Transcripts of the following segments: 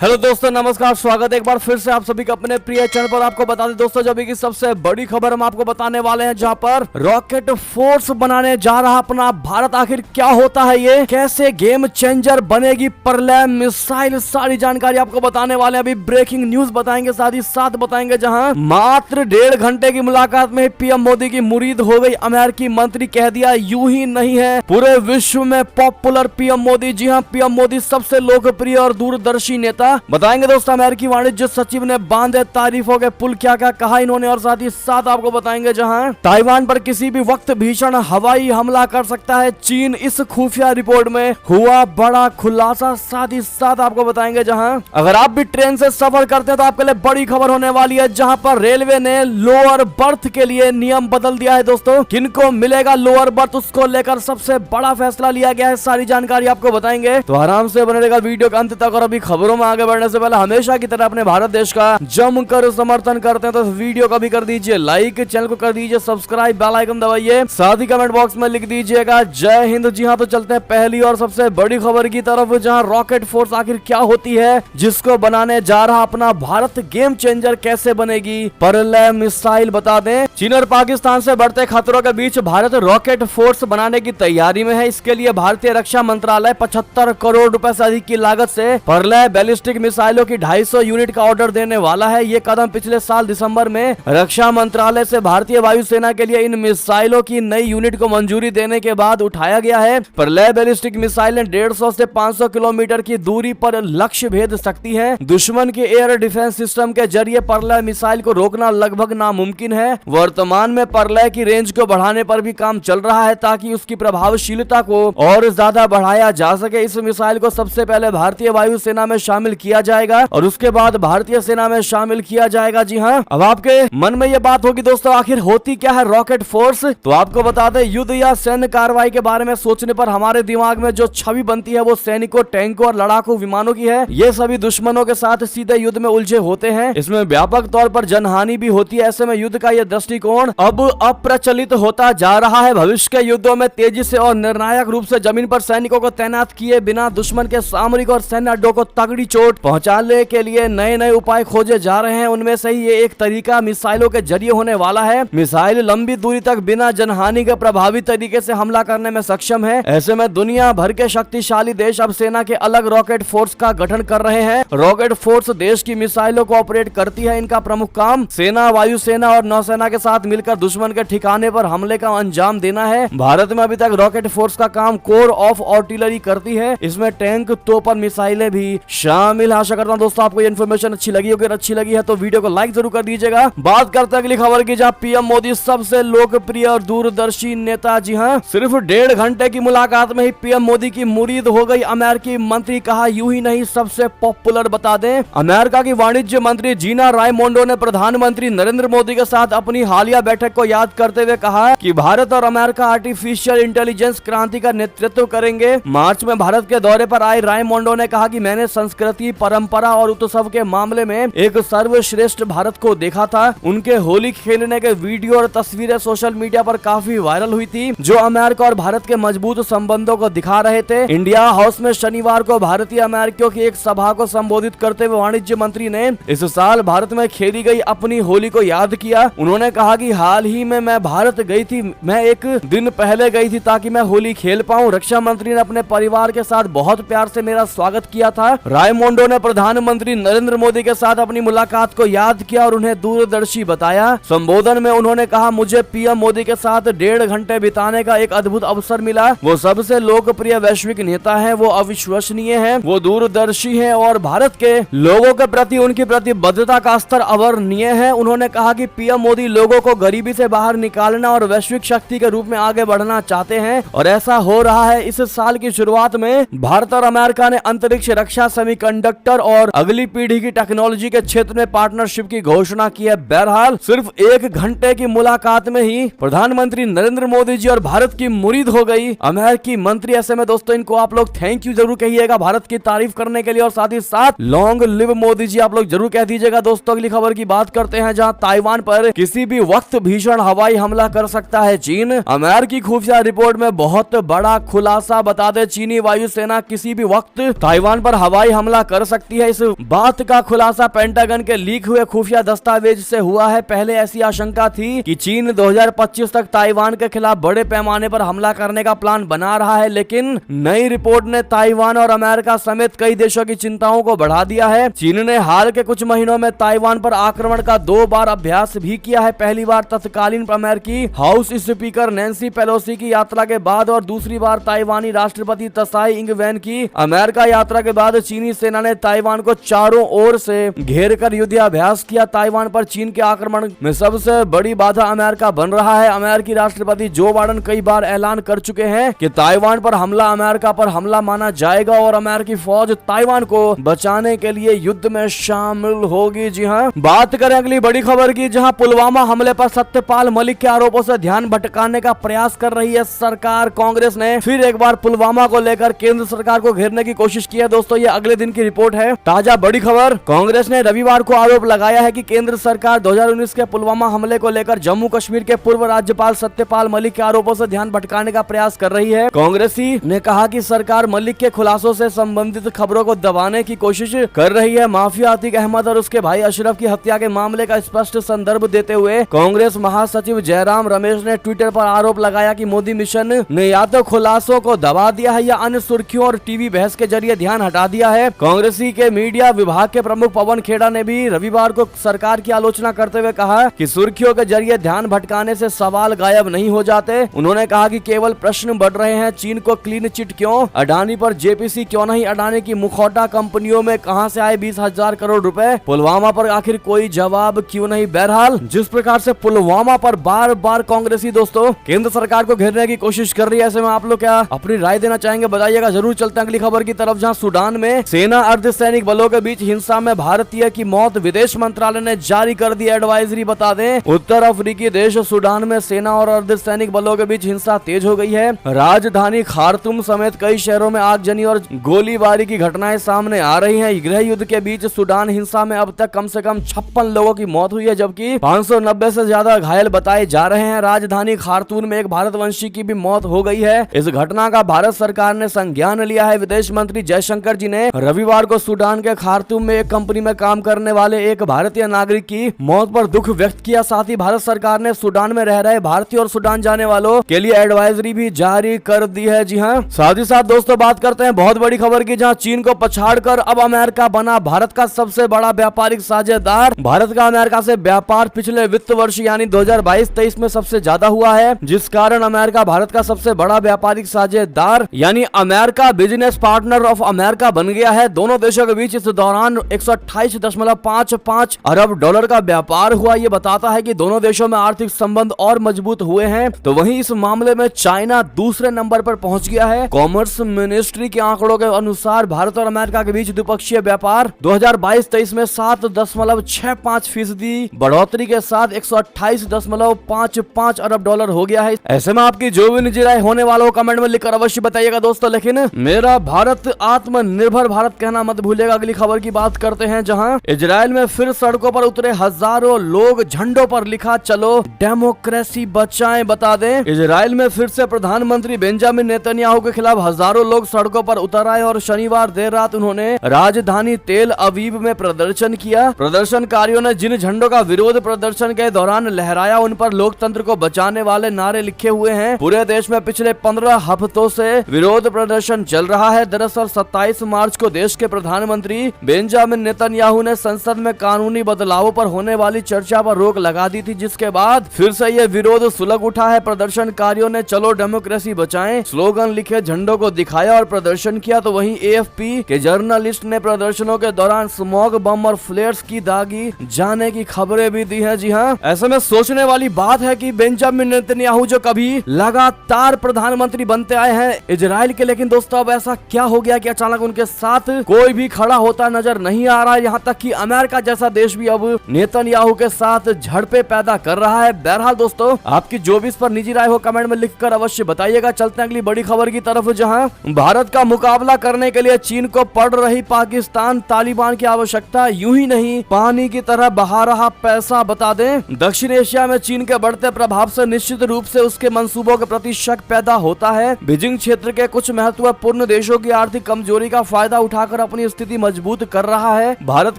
Hello दोस्तों, नमस्कार। स्वागत है एक बार फिर से आप सभी का अपने प्रिय चैनल पर। आपको बता दें दोस्तों, जब की सबसे बड़ी खबर हम आपको बताने वाले हैं, जहां पर रॉकेट फोर्स बनाने जा रहा अपना भारत। आखिर क्या होता है ये, कैसे गेम चेंजर बनेगी प्रलय मिसाइल, सारी जानकारी आपको बताने वाले हैं। अभी ब्रेकिंग न्यूज बताएंगे, साथ ही साथ बताएंगे जहां मात्र 1.5 घंटे की मुलाकात में पीएम मोदी की मुरीद हो गई अमेरिकी मंत्री। कह दिया यूं ही नहीं है पूरे विश्व में पॉपुलर पीएम मोदी। जी हाँ, पीएम मोदी सबसे लोकप्रिय और दूरदर्शी नेता। बताएंगे दोस्तों, अमेरिकी वाणिज्य सचिव ने बांधे तारीफों के पुल, क्या क्या कहा इन्होंने। और साथ ही साथ आपको बताएंगे जहां ताइवान पर किसी भी वक्त भीषण हवाई हमला कर सकता है चीन। इस खुफिया रिपोर्ट में हुआ बड़ा खुलासा। साथ ही साथ आपको बताएंगे जहां अगर आप भी ट्रेन से सफर करते हैं तो आपके लिए बड़ी खबर होने वाली है, जहां पर रेलवे ने लोअर बर्थ के लिए नियम बदल दिया है। दोस्तों, किनको मिलेगा लोअर बर्थ, उसको लेकर सबसे बड़ा फैसला लिया गया है। सारी जानकारी आपको बताएंगे, तो आराम से बने रहेगा वीडियो के अंत तक। और अभी खबरों में आगे बढ़ने से पहले हमेशा की तरह अपने भारत देश का जमकर समर्थन करते हैं तो वीडियो को भी कर दीजिए लाइक, चैनल को कर दीजिए सब्सक्राइब, बेल आइकन दबाइए, साथ ही कमेंट बॉक्स में लिख दीजिएगा जय हिंद। जी हाँ, तो चलते हैं पहली और सबसे बड़ी खबर की तरफ, जहां रॉकेट फोर्स आखिर क्या होती है जिसको बनाने जा रहा अपना भारत। गेम चेंजर कैसे बनेगी प्रलय मिसाइल, बता दें। चीन और पाकिस्तान से बढ़ते खतरों के बीच भारत रॉकेट फोर्स बनाने की तैयारी में है। इसके लिए भारतीय रक्षा मंत्रालय 75 करोड़ रुपए से अधिक की लागत से प्रलय बैलिस्टिक मिसाइलों की 250 यूनिट का ऑर्डर देने वाला है। ये कदम पिछले साल दिसंबर में रक्षा मंत्रालय से भारतीय वायुसेना के लिए इन मिसाइलों की नई यूनिट को मंजूरी देने के बाद उठाया गया है। प्रलय बैलिस्टिक मिसाइल 150 से 500 किलोमीटर की दूरी पर लक्ष्य भेद सकती है। दुश्मन के एयर डिफेंस सिस्टम के जरिए प्रलय मिसाइल को रोकना लगभग नामुमकिन है। वर्तमान में प्रलय की रेंज को बढ़ाने पर भी काम चल रहा है ताकि उसकी प्रभावशीलता को और ज्यादा बढ़ाया जा सके। इस मिसाइल को सबसे पहले भारतीय वायुसेना में शामिल किया जाएगा और उसके बाद भारतीय सेना में शामिल किया जाएगा। जी हाँ, अब आपके मन में ये बात होगी दोस्तों, आखिर होती क्या है रॉकेट फोर्स। तो आपको बता दें, युद्ध या सैन्य कार्रवाई के बारे में सोचने पर हमारे दिमाग में जो छवि बनती है वो सैनिकों, टैंकों और लड़ाकू विमानों की है। ये सभी दुश्मनों के साथ सीधे युद्ध में उलझे होते हैं। इसमें व्यापक तौर पर जनहानि भी होती है। ऐसे में युद्ध का यह दृष्टिकोण अब अप्रचलित होता जा रहा है। भविष्य के युद्धों में तेजी से और निर्णायक रूप से जमीन पर सैनिकों को तैनात किए बिना दुश्मन के सामरिक और सैन्य अड्डों को तगड़ी चोट पहुंचाने के लिए नए नए उपाय खोजे जा रहे हैं। उनमें से ही ये एक तरीका मिसाइलों के जरिए होने वाला है। मिसाइल लंबी दूरी तक बिना जनहानि के प्रभावी तरीके से हमला करने में सक्षम है। ऐसे में दुनिया भर के शक्तिशाली देश अब सेना के अलग रॉकेट फोर्स का गठन कर रहे हैं। रॉकेट फोर्स देश की मिसाइलों को ऑपरेट करती है। इनका प्रमुख काम सेना, वायुसेना और नौसेना के साथ मिलकर दुश्मन के ठिकाने पर हमले का अंजाम देना है। भारत में अभी तक रॉकेट फोर्स का काम कोर ऑफ आर्टिलरी करती है। इसमें टैंक, तोप और मिसाइलें भी शामिल। आशा करता हूं दोस्तों आपको इन्फॉर्मेशन अच्छी लगी होगी। अच्छी लगी है तो वीडियो को लाइक जरूर कर दीजिएगा। बात करते हैं अगली खबर की, जहां पीएम मोदी सबसे लोकप्रिय और दूरदर्शी नेता। जी हां, सिर्फ 1.5 घंटे की मुलाकात में ही पीएम मोदी की मुरीद हो गई अमेरिकी मंत्री। कहा यूं ही नहीं सबसे पॉपुलर, बता दें। अमेरिका की वाणिज्य मंत्री जीना रायमोंडो ने प्रधानमंत्री नरेंद्र मोदी के साथ अपनी हालिया बैठक को याद करते हुए कहा कि भारत और अमेरिका आर्टिफिशियल इंटेलिजेंस क्रांति का नेतृत्व करेंगे। मार्च में भारत के दौरे पर आए रायमोंडो ने कहा कि मैंने संस्कृति, परंपरा और उत्सव के मामले में एक सर्वश्रेष्ठ भारत को देखा था। उनके होली खेलने के वीडियो और तस्वीरें सोशल मीडिया पर काफी वायरल हुई थी, जो अमेरिका और भारत के मजबूत संबंधों को दिखा रहे थे। इंडिया हाउस में शनिवार को भारतीय अमेरिकियों की एक सभा को संबोधित करते हुए वाणिज्य मंत्री ने इस साल भारत में खेली गई अपनी होली को याद किया। उन्होंने कहा कि हाल ही में मैं भारत गई थी, मैं एक दिन पहले गई थी ताकि मैं होली खेल पाऊं। रक्षा मंत्री ने अपने परिवार के साथ बहुत प्यार से मेरा स्वागत किया था। रायमोंडो ने प्रधानमंत्री नरेंद्र मोदी के साथ अपनी मुलाकात को याद किया और उन्हें दूरदर्शी बताया। संबोधन में उन्होंने कहा, मुझे पीएम मोदी के साथ 1.5 घंटे बिताने का एक अद्भुत अवसर मिला। वो सबसे लोकप्रिय वैश्विक नेता है, वो अविश्वसनीय है, वो दूरदर्शी है और भारत के लोगों के प्रति उनकी प्रतिबद्धता का स्तर अवर्णनीय है। उन्होंने कहा कि पीएम मोदी लोगों को गरीबी से बाहर निकालना और वैश्विक शक्ति के रूप में आगे बढ़ना चाहते हैं और ऐसा हो रहा है। इस साल की शुरुआत में भारत और अमेरिका ने अंतरिक्ष, रक्षा, सेमीकंडक्टर और अगली पीढ़ी की टेक्नोलॉजी के क्षेत्र में पार्टनरशिप की घोषणा की है। बहरहाल सिर्फ 1 घंटे की मुलाकात में ही प्रधानमंत्री नरेंद्र मोदी जी और भारत की मुरीद हो गई अमेरिकी मंत्री। ऐसे में दोस्तों इनको आप लोग थैंक यू जरूर कहिएगा भारत की तारीफ करने के लिए और साथ ही साथ लॉन्ग लिव मोदी जी आप लोग जरूर कह दीजिएगा। दोस्तों अगली खबर की बात करते हैं, जहां ताइवान पर किसी भी वक्त भीषण हवाई हमला कर सकता है चीन। अमेरिकी खुफिया रिपोर्ट में बहुत बड़ा खुलासा, बता दे चीनी वायुसेना किसी भी वक्त ताइवान पर हवाई हमला कर सकती है। इस बात का खुलासा पेंटागन के लीक हुए खुफिया दस्तावेज से हुआ है। पहले ऐसी आशंका थी कि चीन 2025 तक ताइवान के खिलाफ बड़े पैमाने पर हमला करने का प्लान बना रहा है, लेकिन नई रिपोर्ट ने ताइवान और अमेरिका समेत कई देशों की चिंताओं को बढ़ा दिया है। चीन ने हाल के कुछ महीनों में ताइवान पर आक्रमण का 2 बार अभ्यास भी किया है। पहली बार तत्कालीन अमेरिकी हाउस स्पीकर नैन्सी पेलोसी की यात्रा के बाद और दूसरी बार ताइवानी राष्ट्रपति त्साई इंग-वेन की अमेरिका यात्रा के बाद चीनी सेना ने ताइवान को चारों ओर से घेर कर युद्धाभ्यास किया। ताइवान पर चीन के आक्रमण में सबसे बड़ी बाधा अमेरिका बन रहा है। अमेरिकी राष्ट्रपति जो बाइडेन कई बार ऐलान कर चुके हैं कि ताइवान पर हमला अमेरिका पर हमला माना जाएगा और अमेरिकी फौज ताइवान को बचाने के लिए युद्ध में शामिल होगी। जी हाँ, बात करें अगली बड़ी खबर की, जहां पुलवामा हमले पर सत्यपाल मलिक के आरोपों से ध्यान भटकाने का प्रयास कर रही है सरकार। कांग्रेस ने फिर एक बार पुलवामा को लेकर केंद्र सरकार को घेरने की कोशिश की है। दोस्तों, ये अगले दिन की रिपोर्ट है। ताजा बड़ी खबर, कांग्रेस ने रविवार को आरोप लगाया है कि केंद्र सरकार 2019 के पुलवामा हमले को लेकर जम्मू कश्मीर के पूर्व राज्यपाल सत्यपाल मलिक के आरोपों से ध्यान भटकाने का प्रयास कर रही है। कांग्रेसी ने कहा कि सरकार मलिक के खुलासों से संबंधित खबरों को दबाने की कोशिश कर रही है। माफिया अतीक अहमद और उसके भाई अशरफ की हत्या के मामले का स्पष्ट संदर्भ देते हुए कांग्रेस महासचिव जयराम रमेश ने ट्विटर पर आरोप लगाया कि मोदी मिशन ने या तो खुलासों को दबा दिया है या अन्य सुर्खियों और टीवी बहस के जरिए ध्यान हटा दिया है। कांग्रेसी के मीडिया विभाग के प्रमुख पवन खेड़ा ने भी रविवार को सरकार की आलोचना करते हुए कहा कि सुर्खियों के जरिए ध्यान भटकाने से सवाल गायब नहीं हो जाते। उन्होंने कहा कि केवल प्रश्न बढ़ रहे हैं। चीन को क्लीन चिट क्यों? अडानी पर जेपीसी क्यों नहीं? अडानी की मुखौटा कंपनियों में कहां से आए 20,000 करोड़ रुपए? पुलवामा पर आखिर कोई जवाब क्यों नहीं? बहरहाल, जिस प्रकार से पुलवामा पर बार बार कांग्रेसी दोस्तों केंद्र सरकार को घेरने की कोशिश कर रही है, ऐसे में आप लोग क्या अपनी राय देना चाहेंगे? बताइएगा जरूर। चलते हैं अगली खबर की तरफ, जहां सूडान में सेना अर्धसैनिक बलों के बीच हिंसा में भारतीय की मौत, विदेश मंत्रालय ने जारी कर दी एडवाइजरी। बता दें, उत्तर अफ्रीकी देश सूडान में सेना और अर्धसैनिक बलों के बीच हिंसा तेज हो गई है। राजधानी खार्तूम समेत कई शहरों में आगजनी और गोलीबारी की घटनाएं सामने आ रही हैं। गृह युद्ध के बीच सूडान हिंसा में अब तक कम से कम 56 लोगों की मौत हुई है, जबकि 590 से ज्यादा घायल बताए जा रहे हैं। राजधानी खार्तूम में एक भारतवंशी की भी मौत हो गई है। इस घटना का भारत सरकार ने संज्ञान लिया है। विदेश मंत्री जयशंकर जी ने रविवार को सूडान के खार्तूम में एक कंपनी में काम करने वाले एक भारतीय नागरिक की मौत पर दुख व्यक्त किया। साथ ही भारत सरकार ने सूडान में रह रहे भारतीय और सूडान जाने वालों के लिए एडवाइजरी भी जारी कर दी है। जी हाँ, साथ ही साथ दोस्तों बात करते हैं बहुत बड़ी खबर की, जहां चीन को पछाड़कर अब अमेरिका बना भारत का सबसे बड़ा व्यापारिक साझेदार। भारत का अमेरिका से व्यापार पिछले वित्त वर्ष यानी 2022-23 में सबसे ज्यादा हुआ है, जिस कारण अमेरिका भारत का सबसे बड़ा व्यापारिक साझेदार यानी America business partner of America बन गया है। दोनों देशों के बीच इस दौरान 128.55 अरब डॉलर का व्यापार हुआ। ये बताता है कि दोनों देशों में आर्थिक संबंध और मजबूत हुए हैं। तो वहीं इस मामले में चाइना दूसरे नंबर पर पहुंच गया है। कॉमर्स मिनिस्ट्री के आंकड़ों के अनुसार भारत और अमेरिका के बीच द्विपक्षीय व्यापार 2022-23 में 7.65% बढ़ोतरी के साथ 128.55 अरब डॉलर हो गया है। ऐसे में आपकी जो भी निजी राय होने वाला हो कमेंट में लिखकर अवश्य बताइएगा दोस्तों। लेकिन मेरा भारत आत्मनिर्भर भारत कहना मत भूलिएगा। अगली खबर की बात करते हैं, जहां इजराइल में फिर सड़कों पर उतरे हजारों लोग, झंडों पर लिखा चलो डेमोक्रेसी बचाएं। बता दें, इजराइल में फिर से प्रधानमंत्री बेंजामिन नेतन्याहू के खिलाफ हजारों लोग सड़कों पर उतर आए और शनिवार देर रात उन्होंने राजधानी तेल अवीव में प्रदर्शन किया। प्रदर्शनकारियों ने जिन झंडों का विरोध प्रदर्शन के दौरान लहराया, उन पर लोकतंत्र को बचाने वाले नारे लिखे हुए हैं। पूरे देश में पिछले 15 हफ्तों से विरोध प्रदर्शन चल रहा है। दरअसल 27 मार्च को देश के प्रधानमंत्री बेंजामिन नेतन्याहू ने संसद में कानूनी बदलावों पर होने वाली चर्चा पर रोक लगा दी थी, जिसके बाद फिर से ये विरोध सुलग उठा है। प्रदर्शनकारियों ने चलो डेमोक्रेसी बचाएं स्लोगन लिखे झंडों को दिखाया और प्रदर्शन किया। तो वहीं एएफपी के जर्नलिस्ट ने प्रदर्शनों के दौरान स्मोक बम और फ्लेयर्स की दागी जाने की खबरें भी दी है। जी हाँ, ऐसे में सोचने वाली बात है कि बेंजामिन नेतन्याहू जो कभी लगातार प्रधानमंत्री बनते आए हैं इजराइल के, लेकिन दोस्तों अब ऐसा क्या हो गया कि अचानक उनके साथ कोई भी खड़ा होता नजर नहीं आ रहा है। यहाँ तक कि अमेरिका जैसा देश भी अब नेतन्याहू के साथ झड़पे पैदा कर रहा है। बहरहाल दोस्तों, आपकी जो भी इस पर निजी राय हो कमेंट में लिखकर अवश्य बताइएगा। चलते हैं अगली बड़ी खबर की तरफ, जहां भारत का मुकाबला करने के लिए चीन को पड़ रही पाकिस्तान तालिबान की आवश्यकता यूं ही नहीं पानी की तरह बहा रहा पैसा। बता दें, दक्षिण एशिया में चीन के बढ़ते प्रभाव से निश्चित रूप से उसके मंसूबों के प्रति शक पैदा होता है। बीजिंग क्षेत्र के कुछ महत्वपूर्ण देशों की आर्थिक कमजोरी का फायदा उठाकर अपनी स्थिति मजबूत कर रहा है। भारत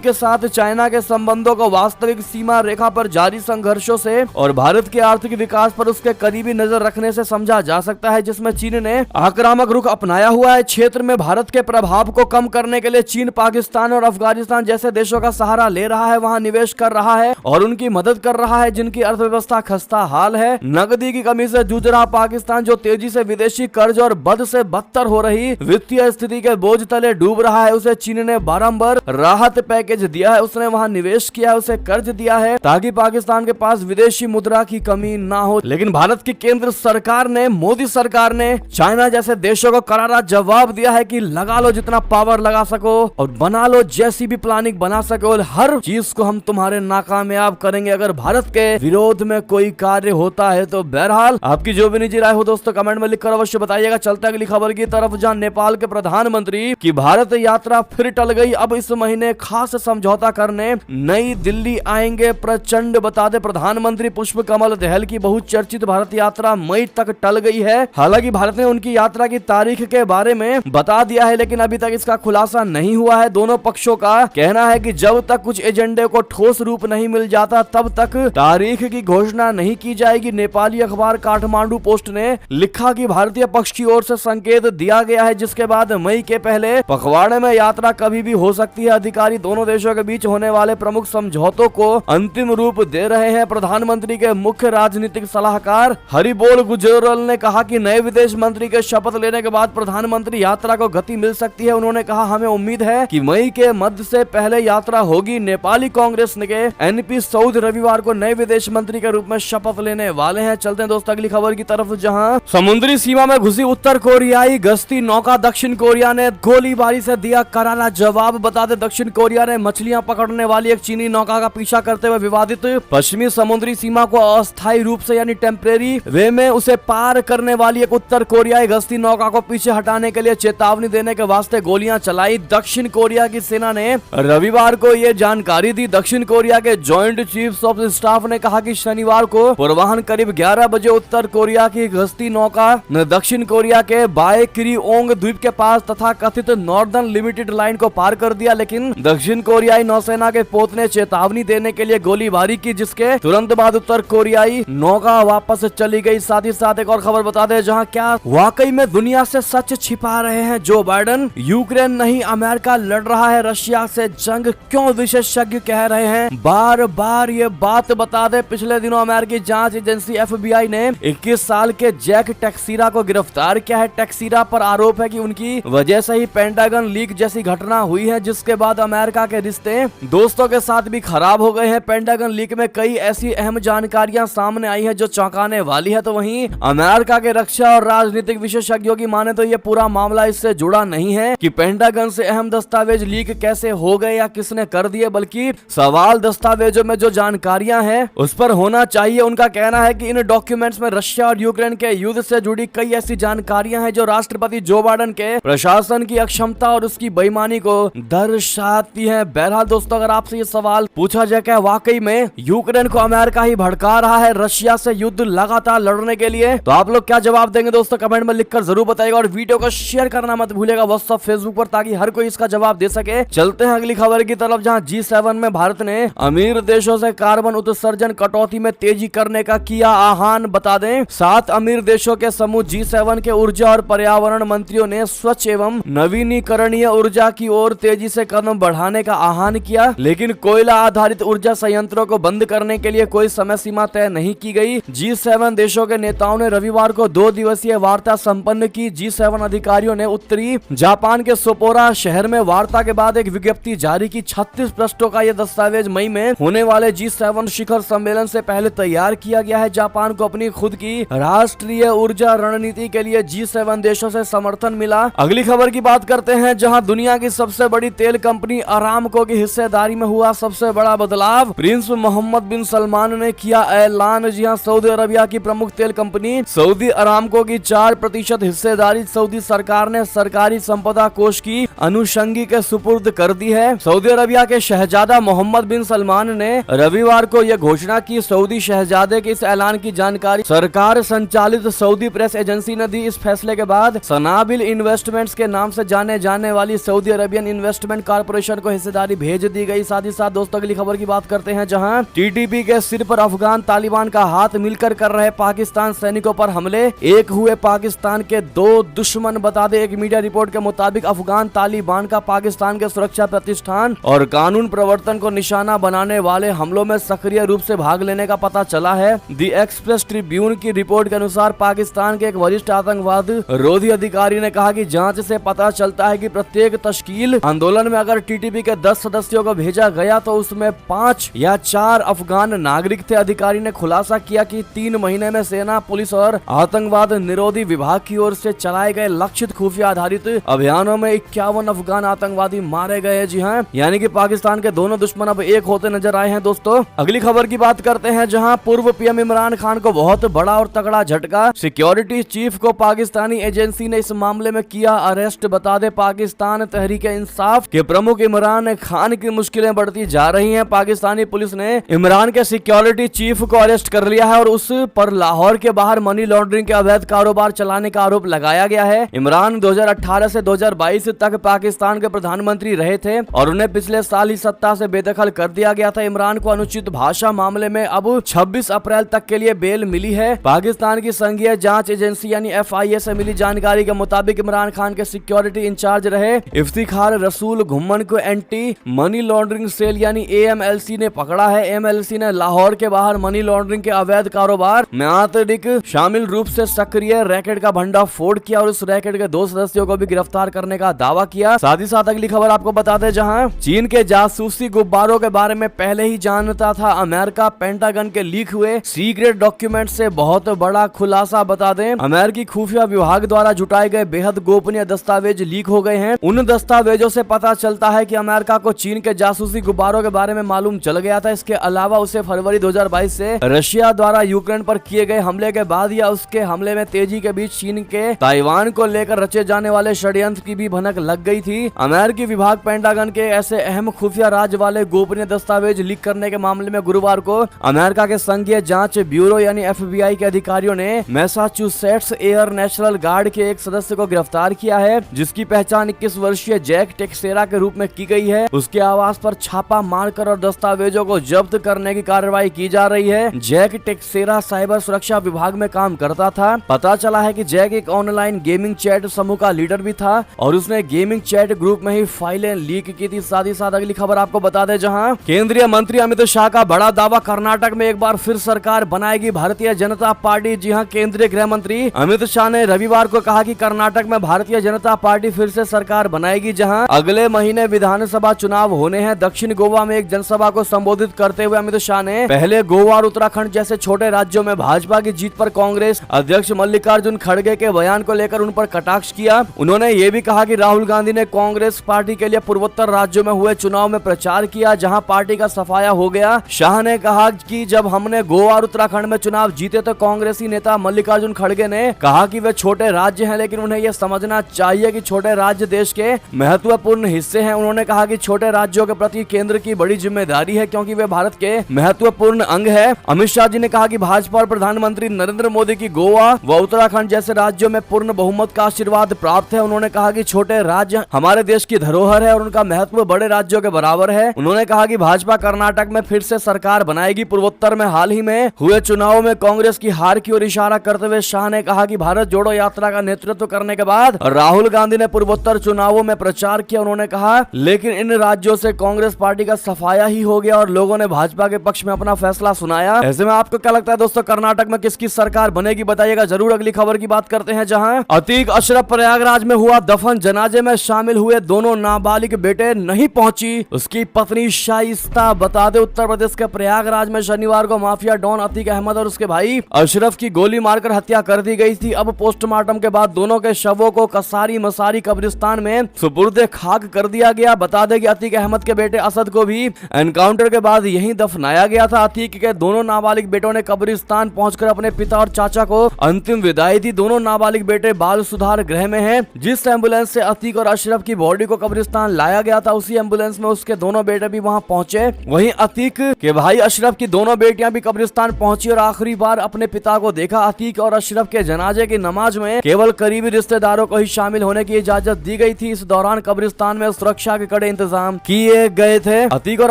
के साथ चाइना के संबंधों को वास्तविक सीमा रेखा पर जारी संघर्षों से और भारत के आर्थिक विकास पर उसके करीबी नजर रखने से समझा जा सकता है, जिसमें चीन ने आक्रामक रुख अपनाया हुआ है। क्षेत्र में भारत के प्रभाव को कम करने के लिए चीन पाकिस्तान और अफगानिस्तान जैसे देशों का सहारा ले रहा है, वहां निवेश कर रहा है और उनकी मदद कर रहा है जिनकी अर्थव्यवस्था खस्ता हाल है। नकदी की कमी से जूझ रहा पाकिस्तान जो तेजी से विदेशी कर्ज और बद से बदतर हो रही वित्तीय स्थिति के बोझ तले डूब रहा है, उसे चीन ने बारंबार राहत पैकेज दिया है, उसने वहां निवेश किया है, उसे कर्ज दिया है ताकि पाकिस्तान के पास विदेशी मुद्रा की कमी ना हो। लेकिन भारत की केंद्र सरकार ने, मोदी सरकार ने चाइना जैसे देशों को करारा जवाब दिया है कि लगा लो जितना पावर लगा सको और बना लो जैसी भी प्लानिंग बना सको और हर चीज को हम तुम्हारे नाकामयाब करेंगे अगर भारत के विरोध में कोई कार्य होता है तो। बहरहाल आपकी जो भी निजी राय हो दोस्तों कमेंट में लिखकर अवश्य बताइएगा। चलते अगली खबर की तरफ, जहां नेपाल के प्रधानमंत्री की भारत यात्रा फिर टल गई। अब इस महीने खास समझौता करने नई दिल्ली आएंगे प्रचंड। बता दें प्रधानमंत्री पुष्प कमल दहल की बहुचर्चित भारत यात्रा मई तक टल गई है। हालांकि भारत ने उनकी यात्रा की तारीख के बारे में बता दिया है लेकिन अभी तक इसका खुलासा नहीं हुआ है। दोनों पक्षों का कहना है कि जब तक कुछ एजेंडे को ठोस रूप नहीं मिल जाता तब तक तारीख की घोषणा नहीं की जाएगी। नेपाली अखबार काठमांडू पोस्ट ने लिखा कि भारतीय पक्ष की ओर से संकेत दिया गया है जिसके बाद मई के पहले पखवाड़े में यात्रा कभी भी हो सकती है। अधिकारी दोनों देशों के बीच होने वाले प्रमुख समझौतों को अंतिम रूप दे रहे हैं। प्रधानमंत्री के मुख्य राजनीतिक सलाहकार हरिबोल गुजराल ने कहा कि नए विदेश मंत्री के शपथ लेने के बाद प्रधानमंत्री यात्रा को गति मिल सकती है। उन्होंने कहा हमें उम्मीद है कि मई के मध्य से पहले यात्रा होगी। नेपाली कांग्रेस के एनपी सऊद रविवार को नए विदेश मंत्री के रूप में शपथ लेने वाले हैं। चलते हैं दोस्तों अगली खबर की तरफ, जहां समुद्री सीमा में घुसी उत्तर कोरियाई गश्ती नौका दक्षिण कोरिया ने गोलीबारी से दिया करारा जवाब। बता दें दक्षिण कोरिया ने मछलियां पकड़ने वाली एक चीनी नौका का पीछा करते हुए विवादित पश्चिमी समुद्री सीमा को अस्थायी रूप से यानी टेम्परेरी वे में उसे पार करने वाली एक उत्तर कोरियाई गश्ती नौका को पीछे हटाने के लिए चेतावनी देने के वास्ते गोलियां चलाई। दक्षिण कोरिया की सेना ने रविवार को यह जानकारी दी। दक्षिण कोरिया के जॉइंट चीफ्स ऑफ स्टाफ ने कहा कि शनिवार को पूर्वाह्न करीब 11 बजे उत्तर कोरिया की गश्ती नौका ने दक्षिण कोरिया के बाएक्रिओंग द्वीप के पास तथा कथित नॉर्दर्न लिमिटेड लाइन को पार कर दिया, लेकिन दक्षिण कोरियाई नौसेना के पोत ने चेतावनी देने के लिए गोलीबारी की जिसके तुरंत बाद उत्तर कोरियाई नौका वापस चली गई। साथ ही साथ एक और खबर बता दें जहां क्या वाकई में दुनिया से सच छिपा रहे हैं जो बाइडेन। यूक्रेन नहीं अमेरिका लड़ रहा है रशिया से जंग, क्यों विशेषज्ञ कह रहे हैं बार बार ये बात। बता दें पिछले दिनों अमेरिकी जांच एजेंसी FBI ने 21 साल के जैक टेक्सीरा को गिरफ्तार किया है। टेक्सीरा पर आरोप है कि उनकी वजह से ही पेंटागन लीक जैसी घटना हुई है जिसके बाद अमेरिका के रिश्ते दोस्तों के साथ भी खराब हो गए हैं। पेंटागन लीक में कई ऐसी अहम जानकारियां सामने आई है जो चौंकाने वाली है। तो वहीं अमेरिका के रक्षा और राजनीतिक विशेषज्ञों की माने तो ये पूरा मामला इससे जुड़ा नहीं है कि पेंटागन से अहम दस्तावेज लीक कैसे हो गए या किसने कर दिए, बल्कि सवाल दस्तावेजों में जो जानकारियां हैं उस पर होना चाहिए। उनका कहना है कि इन डॉक्यूमेंट्स में रशिया और यूक्रेन के युद्ध से जुड़ी कई ऐसी जानकारियां हैं जो राष्ट्रपति जो बाइडेन के प्रशासन की अक्षमता और उसकी बेईमानी को दर्शाती है। बहरहाल दोस्तों अगर आपसे ये सवाल पूछा जाए क्या वाकई में यूक्रेन को अमेरिका ही भड़का रहा है रशिया से युद्ध लगातार लड़ने के लिए, तो आप लोग क्या जवाब देंगे दोस्तों कमेंट में लिखकर जरूर बताइएगा और वीडियो को शेयर करना मत भूलिएगा व्हाट्सएप फेसबुक पर ताकि हर कोई इसका जवाब दे सके। चलते हैं अगली खबर की तरफ, जहां G7 में भारत ने अमीर देशों से कार्बन उत्सर्जन कटौती में तेजी करने का किया आह्वान। बता दें 7 अमीर देशों के समूह G7 के ऊर्जा और पर्यावरण मंत्रियों ने स्वच्छ एवं नवीनीकरणीय ऊर्जा की ओर तेजी से कदम बढ़ाने का आह्वान किया, लेकिन कोयला आधारित ऊर्जा संयंत्रों को बंद करने के लिए कोई समय सीमा तय नहीं की गई। G7 देशों के नेताओं ने रविवार को 2 दिवसीय वार्ता संपन्न की। G7 अधिकारियों ने उत्तरी जापान के सोपोरा शहर में वार्ता के बाद एक विज्ञप्ति जारी की। 36 पृष्ठों का यह दस्तावेज मई में होने वाले G7 शिखर सम्मेलन से पहले तैयार किया गया है। जापान को अपनी खुद की राष्ट्रीय ऊर्जा रणनीति के लिए G7 देशों से समर्थन मिला। अगली खबर की बात करते हैं, जहां दुनिया की सबसे बड़ी तेल कंपनी अरामको की हिस्सेदारी में हुआ सबसे बड़ा बदलाव। प्रिंस मोहम्मद बिन सलमान ने किया ऐलान। जी हां, सऊदी अरबिया की प्रमुख तेल कंपनी सऊदी अरामको की 4% हिस्सेदारी सऊदी सरकार ने सरकारी संपदा कोष की अनुषंगी के सुपुर्द कर दी है। सऊदी अरबिया के शहजादा मोहम्मद बिन सलमान ने रविवार को यह घोषणा की। सऊदी शहजादे के इस ऐलान की जानकारी सरकार संचालित सऊदी प्रेस एजेंसी ने दी। इस फैसले के बाद सनाबिल इन्वेस्टमेंट्स के नाम से जाने जाने वाली वाली सऊदी अरेबियन इन्वेस्टमेंट कॉर्पोरेशन को हिस्सेदारी भेज दी गई। साथ ही साथ दोस्तों अगली खबर की बात करते हैं, जहां टीटीपी के सिर पर अफगान तालिबान का हाथ मिलकर कर रहे पाकिस्तान सैनिकों पर हमले, एक हुए पाकिस्तान के 2 दुश्मन। बता दें, एक मीडिया रिपोर्ट के मुताबिक अफगान तालिबान का पाकिस्तान के सुरक्षा प्रतिष्ठान और कानून प्रवर्तन को निशाना बनाने वाले हमलों में सक्रिय रूप से भाग लेने का पता चला है। दी एक्सप्रेस ट्रिब्यून की रिपोर्ट के अनुसार पाकिस्तान के एक वरिष्ठ आतंकवाद रोधी अधिकारी ने कहा कि जांच से पता चलता है कि प्रत्येक तश्कील आंदोलन में अगर टीटीपी के 10 सदस्यों को भेजा गया तो उसमें 5 या 4 अफगान नागरिक थे। अधिकारी ने खुलासा किया कि 3 महीने में सेना, पुलिस और आतंकवाद निरोधी विभाग की ओर से चलाए गए लक्षित खुफिया आधारित अभियानों में 51 अफगान आतंकवादी मारे गए। जी हाँ, यानी कि पाकिस्तान के दोनों दुश्मन अब एक होते नजर आए हैं। दोस्तों अगली खबर की बात करते हैं, जहां पूर्व पीएम इमरान खान को बहुत बड़ा और तगड़ा झटका। सिक्योरिटी चीफ को पाकिस्तानी एजेंसी ने इस मामले में किया अरेस्ट। बता दे, पाकिस्तान तहरीक इंसाफ के प्रमुख इमरान खान की मुश्किलें बढ़ती जा रही हैं। पाकिस्तानी पुलिस ने इमरान के सिक्योरिटी चीफ को अरेस्ट कर लिया है और उस पर लाहौर के बाहर मनी लॉन्ड्रिंग के अवैध कारोबार चलाने का आरोप लगाया गया है। इमरान 2018 से 2022 तक पाकिस्तान के प्रधानमंत्री रहे थे और उन्हें पिछले साल ही सत्ता से बेदखल कर दिया गया था। इमरान को अनुचित भाषा मामले में अब 26 अप्रैल तक के लिए बेल मिली है। पाकिस्तान की संघीय जांच एजेंसी यानी FIA से मिली जानकारी के मुताबिक इमरान खान के सिक्योरिटी इंचार्ज रहे इफ्तिखार रसूल घुम्मन को एंटी मनी लॉन्ड्रिंग सेल यानी AMLC ने पकड़ा है। AMLC ने लाहौर के बाहर मनी लॉन्ड्रिंग के अवैध कारोबार में अत्यधिक शामिल रूप से सक्रिय रैकेट का भंडाफोड़ किया और उस रैकेट के 2 सदस्यों को भी गिरफ्तार करने का दावा किया। साथ ही साथ अगली खबर आपको बताते, जहां चीन के जासूसी गुब्बारों के बारे में पहले ही जानता था अमेरिका, पेंटागन के लीक हुए सीक्रेट डॉक्यूमेंट से बहुत बड़ा खुलासा। बता दें, अमेरिकी खुफिया विभाग द्वारा जुटाए गए बेहद गोपनीय दस्तावेज लीक हो गए हैं। उन दस्तावेजों से पता चलता है कि अमेरिका को चीन के जासूसी गुब्बारों के बारे में मालूम चल गया था। इसके अलावा उसे फरवरी 2022 से रशिया द्वारा यूक्रेन पर किए गए हमले के बाद या उसके हमले में तेजी के बीच चीन के ताइवान को लेकर रचे जाने वाले षड्यंत्र की भी भनक लग गई थी। अमेरिकी विभाग पेंटागन के ऐसे अहम खुफिया राज वाले गोपनीय दस्तावेज लीक करने के मामले में गुरुवार को अमेरिका के संघीय जांच ब्यूरो यानी FBI के अधिकारियों ने मैसाचुसेट्स एयर नेशनल गार्ड के एक सदस्य को गिरफ्तार किया है, जिसकी पहचान 21 वर्षीय जैक टेक्सेरा के रूप में की गई है। उसके आवास पर छापा मारकर और दस्तावेजों को जब्त करने की कार्रवाई की जा रही है। जैक टेक्सेरा साइबर सुरक्षा विभाग में काम करता था। पता चला है कि जैक एक ऑनलाइन गेमिंग चैट समूह का लीडर भी था और उसने गेमिंग चैट ग्रुप में ही फाइलें लीक की थी। साथ ही साथ अगली खबर आपको बता दें, जहां केंद्रीय मंत्री अमित शाह का बड़ा दावा, कर्नाटक में एक बार फिर सरकार बनाएगी भारतीय जनता पार्टी। जी हां, केंद्रीय गृह मंत्री अमित शाह ने रविवार को कहा कि कर्नाटक में भारतीय जनता पार्टी फिर से सरकार बनाएगी, जहां अगले महीने विधानसभा चुनाव होने हैं। दक्षिण गोवा में एक जनसभा को संबोधित करते हुए अमित शाह ने पहले गोवा और उत्तराखंड जैसे छोटे राज्यों में भाजपा की जीत पर कांग्रेस अध्यक्ष मल्लिकार्जुन खड़गे के बयान को लेकर उन पर कटाक्ष किया। उन्होंने ये भी कहा कि राहुल गांधी ने कांग्रेस पार्टी के लिए पूर्वोत्तर राज्यों में हुए चुनाव में प्रचार किया, जहां पार्टी का सफाया हो गया। शाह ने कहा कि जब हमने गोवा और उत्तराखंड में चुनाव जीते तो कांग्रेसी नेता मल्लिकार्जुन खड़गे ने कहा कि वे छोटे राज्य हैं, लेकिन उन्हें यह समझना चाहिए कि छोटे राज्य देश के महत्वपूर्ण हिस्से हैं। उन्होंने कहा कि छोटे राज्यों के प्रति केंद्र की बड़ी जिम्मेदारी है, क्योंकि वे भारत के महत्वपूर्ण अंग है। अमित शाह जी ने कहा कि भाजपा और प्रधानमंत्री नरेंद्र मोदी की गोवा व उत्तराखंड जैसे राज्यों में पूर्ण बहुमत का आशीर्वाद प्राप्त है। उन्होंने कहा कि छोटे राज्य हमारे देश की धरोहर है और उनका महत्व बड़े राज्यों के बराबर है। उन्होंने कहा कि भाजपा कर्नाटक में फिर से सरकार बनाएगी। पूर्वोत्तर में हाल ही में हुए चुनाव में कांग्रेस की हार की ओर इशारा करते हुए शाह ने कहा कि भारत जोड़ो यात्रा का नेतृत्व करने के बाद राहुल गांधी ने पूर्वोत्तर चुनावों में प्रचार किया। उन्होंने कहा, लेकिन इन राज्यों से कांग्रेस पार्टी का सफाया ही हो गया और लोगों ने भाजपा के पक्ष में अपना फैसला सुनाया। ऐसे में आपको क्या लगता है दोस्तों, कर्नाटक में किसकी सरकार बनेगी? बताइएगा जरूर। अगली खबर की बात करते हैं, जहां अतीक अशरफ प्रयागराज में हुआ दफन, जनाजे में शामिल हुए दोनों नाबालिग बेटे नहीं पहुंची उसकी पत्नी शाइस्ता। बता दे, उत्तर प्रदेश के प्रयागराज में शनिवार को माफिया डॉन अतीक अहमद और उसके भाई अशरफ की गोली मारकर हत्या कर दी गई थी। अब पोस्टमार्टम के बाद दोनों के शवों को कसारी मसारी कब्रिस्तान में सुपुर्दे खाक कर दिया गया। बता दें कि अतीक अहमद के बेटे असद को भी एनकाउंटर के बाद यहीं दफनाया गया था। अतीक के दोनों नाबालिग बेटों ने कब्रिस्तान पहुंचकर अपने पिता और चाचा को अंतिम विदाई दी। दोनों नाबालिग बेटे बाल सुधार गृह में हैं। जिस एम्बुलेंस से अतीक और अशरफ की बॉडी को कब्रिस्तान लाया गया था, उसी एम्बुलेंस में उसके दोनों बेटे भी वहां पहुंचे। वहीं अतीक के भाई अशरफ की दोनों बेटियां भी कब्रिस्तान पहुंची और आखिरी बार अपने पिता को देखा। अतीक और अशरफ के जनाजे की नमाज में केवल करीबी रिश्तेदारों को ही शामिल होने की इजाजत दी गई गई थी। इस दौरान कब्रिस्तान में सुरक्षा के कड़े इंतजाम किए गए थे। अतीक और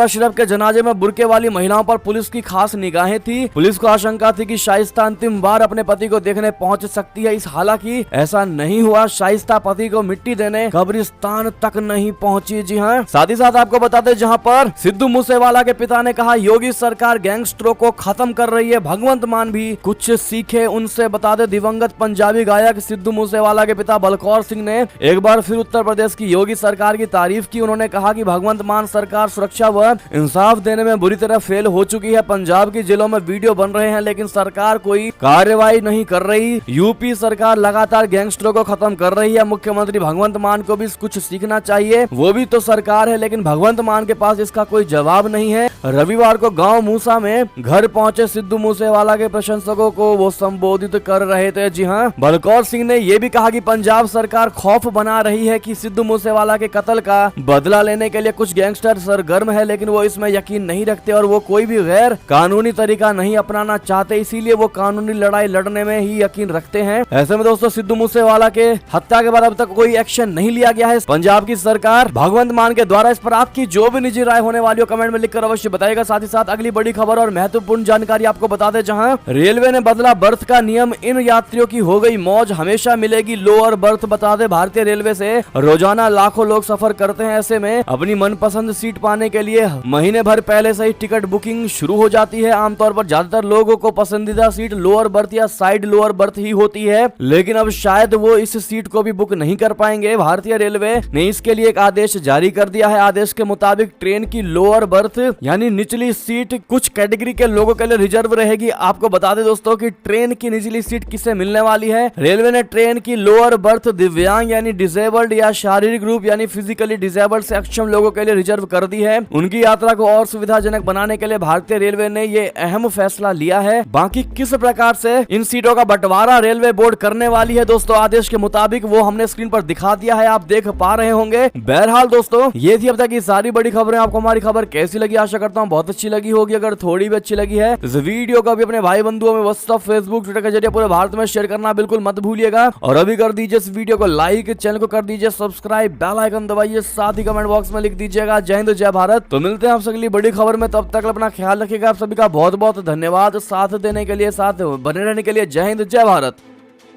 अशरफ के जनाजे में बुर्के वाली महिलाओं पर पुलिस की खास निगाहें थी। पुलिस को आशंका थी कि शाइस्ता अंतिम बार अपने पति को देखने पहुंच सकती है। इस हालांकि ऐसा नहीं हुआ। शाइस्ता पति को मिट्टी देने कब्रिस्तान तक नहीं पहुंची। जी हाँ, साथ ही साथ आपको बताते जहां पर सिद्धू मूसेवाला के पिता ने कहा योगी सरकार गैंगस्टरों को खत्म कर रही है, भगवंत मान भी कुछ सीखे उनसे। बता दे दिवंगत पंजाबी गायक सिद्धू मूसेवाला के पिता बलकौर सिंह ने एक बार फिर उत्तर प्रदेश की योगी सरकार की तारीफ की। उन्होंने कहा कि भगवंत मान सरकार सुरक्षा व इंसाफ देने में बुरी तरह फेल हो चुकी है। पंजाब की जेलों में वीडियो बन रहे हैं लेकिन सरकार कोई कार्रवाई नहीं कर रही। यूपी सरकार लगातार गैंगस्टरों को खत्म कर रही है। मुख्यमंत्री भगवंत मान को भी कुछ सीखना चाहिए। वो भी तो सरकार है लेकिन भगवंत मान के पास इसका कोई जवाब नहीं है। रविवार को गांव मूसा में घर पहुंचे सिद्धू मूसेवाला के प्रशंसकों को वो संबोधित कर रहे थे। जी हाँ, बलकौर सिंह ने ये भी कहा कि पंजाब सरकार खौफ बना रही है कि सिद्धू मूसेवाला के कत्ल का बदला लेने के लिए कुछ गैंगस्टर सरगर्म है, लेकिन वो इसमें यकीन नहीं रखते और वो कोई भी गैर कानूनी तरीका नहीं अपनाना चाहते, इसीलिए वो कानूनी लड़ाई लड़ने में ही यकीन रखते हैं। ऐसे में दोस्तों सिद्धू मूसेवाला के हत्या के बाद अब तक कोई एक्शन नहीं लिया गया है पंजाब की सरकार भगवंत मान के द्वारा। इस पर आपकी जो भी निजी राय होने वाली हो कमेंट में लिखकर अवश्य बताइएगा। साथ ही साथ अगली बड़ी खबर और महत्वपूर्ण जानकारी आपको बता दें, जहां रेलवे ने बदला बर्थ का नियम, इन यात्रियों की हो गई मौज, हमेशा मिलेगी लोअर बर्थ। बता दें भारतीय रेलवे से रोजाना लाखों लोग सफर करते हैं। ऐसे में अपनी मनपसंद सीट पाने के लिए महीने भर पहले से ही टिकट बुकिंग शुरू हो जाती है। आमतौर पर ज्यादातर लोगों को पसंदीदा सीट लोअर बर्थ या साइड लोअर बर्थ ही होती है, लेकिन अब शायद वो इस सीट को भी बुक नहीं कर पाएंगे। भारतीय रेलवे ने इसके लिए एक आदेश जारी कर दिया है। आदेश के मुताबिक ट्रेन की लोअर बर्थ यानी निचली सीट कुछ कैटेगरी के लोगों के लिए रिजर्व रहेगी। आपको बता दें दोस्तों कि ट्रेन की निचली सीट किसे मिलने वाली है। रेलवे ने ट्रेन की लोअर बर्थ दिव्यांग यानी डिसेबल्ड या शारीरिक रूप यानी फिजिकली डिसेबल्ड से अक्षम लोगों के लिए रिजर्व कर दी है। उनकी यात्रा को और सुविधाजनक बनाने के लिए भारतीय रेलवे ने ये अहम फैसला लिया है। बाकी किस प्रकार से इन सीटों का बंटवारा रेलवे बोर्ड करने वाली है दोस्तों आदेश के मुताबिक, वो हमने स्क्रीन पर दिखा दिया है, आप देख पा रहे होंगे। बहरहाल दोस्तों ये थी अब तक की सारी बड़ी खबरें। आपको हमारी खबर कैसी लगी? आशा करता हूँ बहुत अच्छी लगी होगी। अगर थोड़ी भी अच्छी लगी है इस वीडियो को भी अपने भाई बंधुओं में व्हाट्सएप, फेसबुक, ट्विटर के जरिए पूरे भारत में शेयर करना बिल्कुल मत भूलिएगा। और अभी कर दीजिए इस वीडियो को लाइक, चैनल को कर दीजिए सब्सक्राइब, बेल आइकन दबाइए, साथ ही कमेंट बॉक्स में लिख दीजिएगा जय हिंद जय भारत। तो मिलते हैं आपसे अगली बड़ी खबर में, तब तक अपना ख्याल रखिएगा। आप सभी का बहुत बहुत धन्यवाद साथ देने के लिए, साथ बने रहने के लिए। जय हिंद जय भारत।